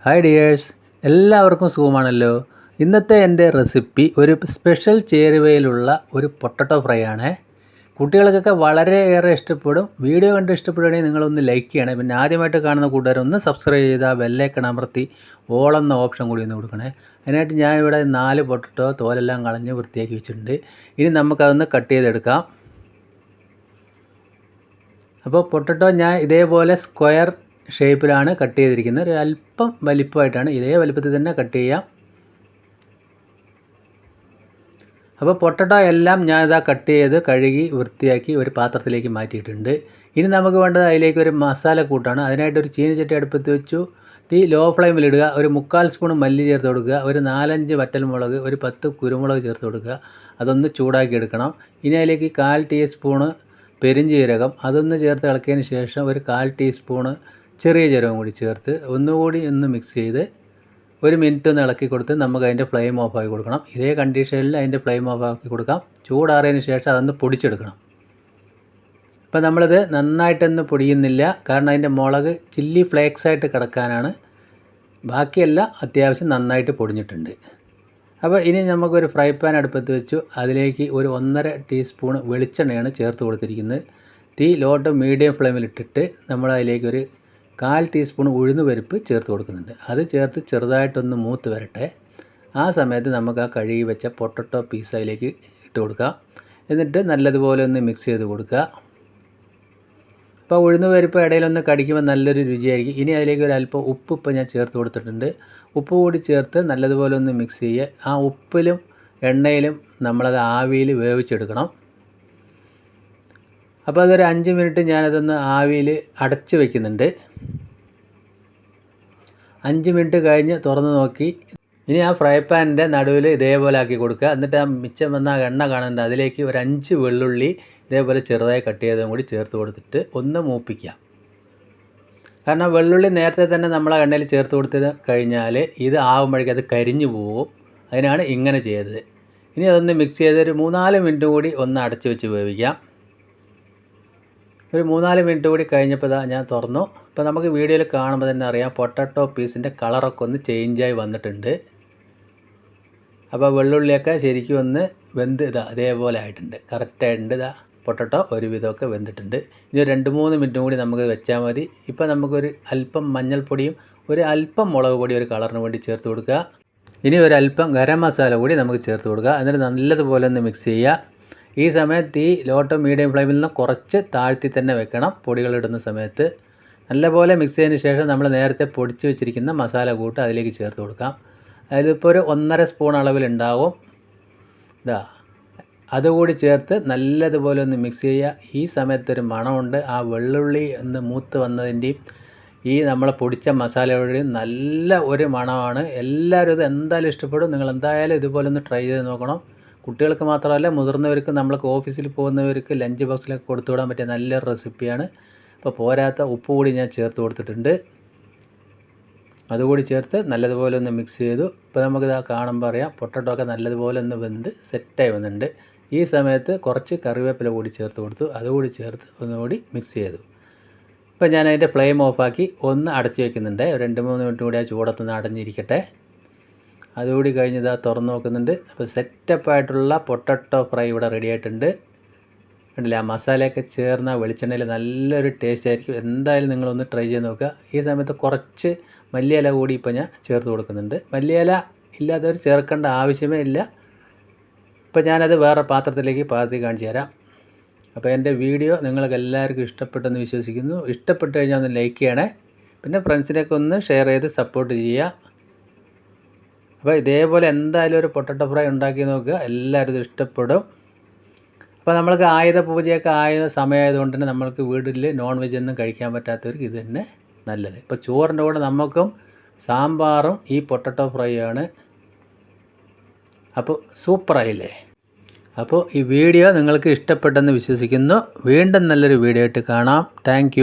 Hi dears, എല്ലാവർക്കും സുഖമാണല്ലോ. ഇന്നത്തെ എൻ്റെ റെസിപ്പി ഒരു സ്പെഷ്യൽ ചേരുവയിലുള്ള ഒരു പൊട്ടറ്റോ ഫ്രൈ ആണ്. കുട്ടികൾക്കൊക്കെ വളരെയേറെ ഇഷ്ടപ്പെടും. വീഡിയോ കണ്ട് ഇഷ്ടപ്പെടുകയാണെങ്കിൽ നിങ്ങളൊന്ന് ലൈക്ക് ചെയ്യണേ. പിന്നെ ആദ്യമായിട്ട് കാണുന്ന കൂട്ടുകാരൊന്ന് സബ്സ്ക്രൈബ് ചെയ്താൽ ബെല്ലൈക്കൺ അമർത്തി ഓൾ എന്ന ഓപ്ഷൻ കൂടി ഒന്ന് കൊടുക്കണേ. അതിനായിട്ട് ഞാനിവിടെ 4 പൊട്ടറ്റോ തോലെല്ലാം കളഞ്ഞ് വൃത്തിയാക്കി വെച്ചിട്ടുണ്ട്. ഇനി നമുക്കതൊന്ന് കട്ട് ചെയ്തെടുക്കാം. അപ്പോൾ പൊട്ടറ്റോ ഞാൻ ഇതേപോലെ സ്ക്വയർ ഷേപ്പിലാണ് കട്ട് ചെയ്തിരിക്കുന്നത്. ഒരു അല്പം വലിപ്പമായിട്ടാണ്, ഇതേ വലിപ്പത്തിൽ തന്നെ കട്ട് ചെയ്യാം. അപ്പോൾ പൊട്ടറ്റോ എല്ലാം ഞാൻ ഇതാ കട്ട് ചെയ്ത് കഴുകി വൃത്തിയാക്കി ഒരു പാത്രത്തിലേക്ക് മാറ്റിയിട്ടുണ്ട്. ഇനി നമുക്ക് വേണ്ടത് അതിലേക്ക് ഒരു മസാല കൂട്ടാണ്. അതിനായിട്ടൊരു ചീനച്ചട്ടി അടുപ്പത്ത് വെച്ചു. തീ ലോ ഫ്ലെയിമിലിടുക. ഒരു 3/4 സ്പൂൺ മല്ലി ചേർത്ത് കൊടുക്കുക. ഒരു 4-5 വറ്റൽമുളക്, ഒരു 10 കുരുമുളക് ചേർത്ത് കൊടുക്കുക. അതൊന്ന് ചൂടാക്കി എടുക്കണം. ഇനി അതിലേക്ക് 1/4 ടീസ്പൂണ് പെരുംജീരകം, അതൊന്ന് ചേർത്ത് ഇളക്കിയതിന് ശേഷം ഒരു 1/4 ടീസ്പൂണ് ചെറിയ ജീരകം കൂടി ചേർത്ത് ഒന്നുകൂടി ഒന്ന് മിക്സ് ചെയ്ത് ഒരു മിനിറ്റ് ഒന്ന് ഇളക്കി കൊടുത്ത് നമുക്ക് അതിൻ്റെ ഫ്ലെയിം ഓഫാക്കി കൊടുക്കണം. ഇതേ കണ്ടീഷനിൽ അതിൻ്റെ ഫ്ലെയിം ഓഫാക്കി കൊടുക്കാം. ചൂടാറിയതിന് ശേഷം അതൊന്ന് പൊടിച്ചെടുക്കണം. അപ്പോൾ നമ്മളിത് നന്നായിട്ടൊന്നും പൊടിയുന്നില്ല, കാരണം അതിൻ്റെ മുളക് ചില്ലി ഫ്ലേക്സായിട്ട് കിടക്കാനാണ്. ബാക്കിയെല്ലാം അത്യാവശ്യം നന്നായിട്ട് പൊടിഞ്ഞിട്ടുണ്ട്. അപ്പോൾ ഇനി നമുക്കൊരു ഫ്രൈ പാൻ അടുപ്പത്ത് വെച്ചു. അതിലേക്ക് ഒരു 1.5 ടീസ്പൂൺ വെളിച്ചെണ്ണയാണ് ചേർത്ത് കൊടുത്തിരിക്കുന്നത്. തീ ലോ ടു മീഡിയം ഫ്ലെയിമിലിട്ടിട്ട് നമ്മൾ അതിലേക്കൊരു 1/4 ടീസ്പൂൺ ഉഴുന്ന് പരിപ്പ് ചേർത്ത് കൊടുക്കുന്നുണ്ട്. അത് ചേർത്ത് ചെറുതായിട്ടൊന്ന് മൂത്ത് വരട്ടെ. ആ സമയത്ത് നമുക്ക് ആ കഴുകി വെച്ച പൊട്ടറ്റോ പീസ് അതിലേക്ക് ഇട്ട് കൊടുക്കാം. എന്നിട്ട് നല്ലതുപോലെ ഒന്ന് മിക്സ് ചെയ്ത് കൊടുക്കുക. അപ്പോൾ ഉഴുന്ന് പരിപ്പ് ഇടയിലൊന്ന് കടിക്കുമ്പോൾ നല്ലൊരു രുചിയായിരിക്കും. ഇനി അതിലേക്ക് ഒരു അല്പം ഉപ്പ് ഇപ്പോൾ ഞാൻ ചേർത്ത് കൊടുത്തിട്ടുണ്ട്. ഉപ്പ് കൂടി ചേർത്ത് നല്ലതുപോലെ ഒന്ന് മിക്സ് ചെയ്യുക. ആ ഉപ്പിലും എണ്ണയിലും നമ്മളത് ആവിയിൽ വേവിച്ചെടുക്കണം. അപ്പോൾ അതൊരു 5 മിനിറ്റ് ഞാനതൊന്ന് ആവിയിൽ അടച്ച് വയ്ക്കുന്നുണ്ട്. 5 മിനിറ്റ് കഴിഞ്ഞ് തുറന്ന് നോക്കി. ഇനി ആ ഫ്രൈ പാനിൻ്റെ നടുവിൽ ഇതേപോലെ ആക്കി കൊടുക്കുക. എന്നിട്ട് ആ മിച്ചം വന്ന എണ്ണ കാണുന്നുണ്ട്, അതിലേക്ക് ഒരു 5 വെള്ളുള്ളി ഇതേപോലെ ചെറുതായി കട്ട് ചെയ്തതും കൂടി ചേർത്ത് കൊടുത്തിട്ട് ഒന്ന് മൂപ്പിക്കാം. കാരണം വെള്ളുള്ളി നേരത്തെ തന്നെ നമ്മൾ ആ എണ്ണയിൽ ചേർത്ത് കൊടുത്ത് കഴിഞ്ഞാൽ ഇത് ആകുമ്പോഴേക്കും അത് കരിഞ്ഞു പോകും. അതിനാണ് ഇങ്ങനെ ചെയ്തത്. ഇനി അതൊന്ന് മിക്സ് ചെയ്ത് ഒരു 3-4 മിനിറ്റ് കൂടി ഒന്ന് അടച്ച് വെച്ച് വേവിക്കാം. ഒരു 3-4 മിനിറ്റ് കൂടി കഴിഞ്ഞപ്പോൾ ഞാൻ തുറന്നു. ഇപ്പോൾ നമുക്ക് വീഡിയോയിൽ കാണുമ്പോൾ തന്നെ അറിയാം പൊട്ടറ്റോ പീസിൻ്റെ കളറൊക്കെ ഒന്ന് ചേഞ്ചായി വന്നിട്ടുണ്ട്. അപ്പോൾ വെള്ളുള്ളിയൊക്കെ ശരിക്കും ഒന്ന് വെന്ത് അതേപോലെ ആയിട്ടുണ്ട്, കറക്റ്റായിട്ടുണ്ട്. പൊട്ടറ്റോ ഒരുവിധമൊക്കെ വെന്തിട്ടുണ്ട്. ഇനി ഒരു 2-3 മിനിറ്റും കൂടി നമുക്ക് വെച്ചാൽ മതി. ഇപ്പോൾ നമുക്കൊരു അല്പം മഞ്ഞൾപ്പൊടിയും ഒരു അല്പം മുളക് പൊടി ഒരു കളറിന് വേണ്ടി ചേർത്ത് കൊടുക്കുക. ഇനി ഒരു അല്പം ഗരം മസാല കൂടി നമുക്ക് ചേർത്ത് കൊടുക്കുക. എന്നിട്ട് നല്ലതുപോലെ ഒന്ന് മിക്സ് ചെയ്യുക. ഈ സമയത്ത് ഈ ലോ ടു മീഡിയം ഫ്ലെയിമിൽ നിന്ന് കുറച്ച് താഴ്ത്തി തന്നെ വെക്കണം. പൊടികളിടുന്ന സമയത്ത് നല്ലപോലെ മിക്സ് ചെയ്തതിന് ശേഷം നമ്മൾ നേരത്തെ പൊടിച്ച് വെച്ചിരിക്കുന്ന മസാല കൂട്ട് അതിലേക്ക് ചേർത്ത് കൊടുക്കാം. അതിലിപ്പോൾ ഒരു 1.5 സ്പൂൺ അളവിലുണ്ടാവും. അതുകൂടി ചേർത്ത് നല്ലതുപോലെ ഒന്ന് മിക്സ് ചെയ്യുക. ഈ സമയത്തൊരു മണമുണ്ട്. ആ വെള്ളുള്ളി ഒന്ന് മൂത്ത് വന്നതിൻ്റെയും ഈ നമ്മളെ പൊടിച്ച മസാലയുടെയും നല്ല ഒരു മണമാണ്. എല്ലാവരും ഇത് എന്തായാലും ഇഷ്ടപ്പെടും. നിങ്ങൾ എന്തായാലും ഇതുപോലെ ഒന്ന് ട്രൈ ചെയ്ത് നോക്കണം. കുട്ടികൾക്ക് മാത്രമല്ല, മുതിർന്നവർക്ക്, നമ്മൾക്ക് ഓഫീസിൽ പോകുന്നവർക്ക് ലഞ്ച് ബോക്സിലൊക്കെ കൊടുത്തു വിടാൻ പറ്റിയ നല്ലൊരു റെസിപ്പിയാണ്. അപ്പോൾ പോരാത്ത ഉപ്പ് കൂടി ഞാൻ ചേർത്ത് കൊടുത്തിട്ടുണ്ട്. അതുകൂടി ചേർത്ത് നല്ലതുപോലെ ഒന്ന് മിക്സ് ചെയ്തു. ഇപ്പോൾ നമുക്കിത് കാണുമ്പോൾ അറിയാം പൊട്ടറ്റോ ഒക്കെ നല്ലതുപോലെ ഒന്ന് വെന്ത് സെറ്റായി വന്നിട്ടുണ്ട്. ഈ സമയത്ത് കുറച്ച് കറിവേപ്പില കൂടി ചേർത്ത് കൊടുത്തു. അതുകൂടി ചേർത്ത് ഒന്നുകൂടി മിക്സ് ചെയ്തു. ഇപ്പോൾ ഞാൻ അതിൻ്റെ ഫ്ലെയിം ഓഫാക്കി ഒന്ന് അടച്ച് വയ്ക്കുന്നുണ്ട്. 2-3 മിനിറ്റ് കൂടി ആ ചൂടത്തൊന്ന് അടഞ്ഞിരിക്കട്ടെ. അതുകൂടി കഴിഞ്ഞ് തുറന്ന് നോക്കുന്നുണ്ട്. അപ്പോൾ സെറ്റപ്പായിട്ടുള്ള പൊട്ടറ്റോ ഫ്രൈ ഇവിടെ റെഡി ആയിട്ടുണ്ട്. കണ്ടില്ലേ, ആ മസാലയൊക്കെ ചേർന്ന വെളിച്ചെണ്ണയിൽ നല്ലൊരു ടേസ്റ്റ് ആയിരിക്കും. എന്തായാലും നിങ്ങളൊന്ന് ട്രൈ ചെയ്ത് നോക്കുക. ഈ സമയത്ത് കുറച്ച് മല്ലിയില കൂടി ഇപ്പോൾ ഞാൻ ചേർത്ത് കൊടുക്കുന്നുണ്ട്. മല്ലിയില ഇല്ലാത്തവർ ചേർക്കേണ്ട ആവശ്യമേ ഇല്ല. ഇപ്പോൾ ഞാനത് വേറെ പാത്രത്തിലേക്ക് പകർത്തി കാണിച്ചു തരാം. അപ്പോൾ എൻ്റെ വീഡിയോ നിങ്ങൾക്ക് എല്ലാവർക്കും ഇഷ്ടപ്പെട്ടെന്ന് വിശ്വസിക്കുന്നു. ഇഷ്ടപ്പെട്ട് കഴിഞ്ഞാൽ ഒന്ന് ലൈക്ക് ചെയ്യണേ. പിന്നെ ഫ്രണ്ട്സിനൊക്കെ ഒന്ന് ഷെയർ ചെയ്ത് സപ്പോർട്ട് ചെയ്യുക. അപ്പോൾ ഇതേപോലെ എന്തായാലും ഒരു പൊട്ടറ്റോ ഫ്രൈ ഉണ്ടാക്കി നോക്കുക, എല്ലാവരും ഇത് ഇഷ്ടപ്പെടും. അപ്പോൾ നമ്മൾക്ക് ആയുധ പൂജയൊക്കെ ആയ സമയമായതുകൊണ്ട് തന്നെ നമ്മൾക്ക് വീട്ടിൽ നോൺ വെജ് ഒന്നും കഴിക്കാൻ പറ്റാത്തവർക്ക് ഇത് തന്നെ നല്ലത്. ഇപ്പോൾ ചോറിൻ്റെ കൂടെ നമുക്കും സാമ്പാറും ഈ പൊട്ടറ്റോ ഫ്രൈ ആണ്. അപ്പോൾ സൂപ്പറായില്ലേ? അപ്പോൾ ഈ വീഡിയോ നിങ്ങൾക്ക് ഇഷ്ടപ്പെട്ടെന്ന് വിശ്വസിക്കുന്നു. വീണ്ടും നല്ലൊരു വീഡിയോ ആയിട്ട് കാണാം. താങ്ക്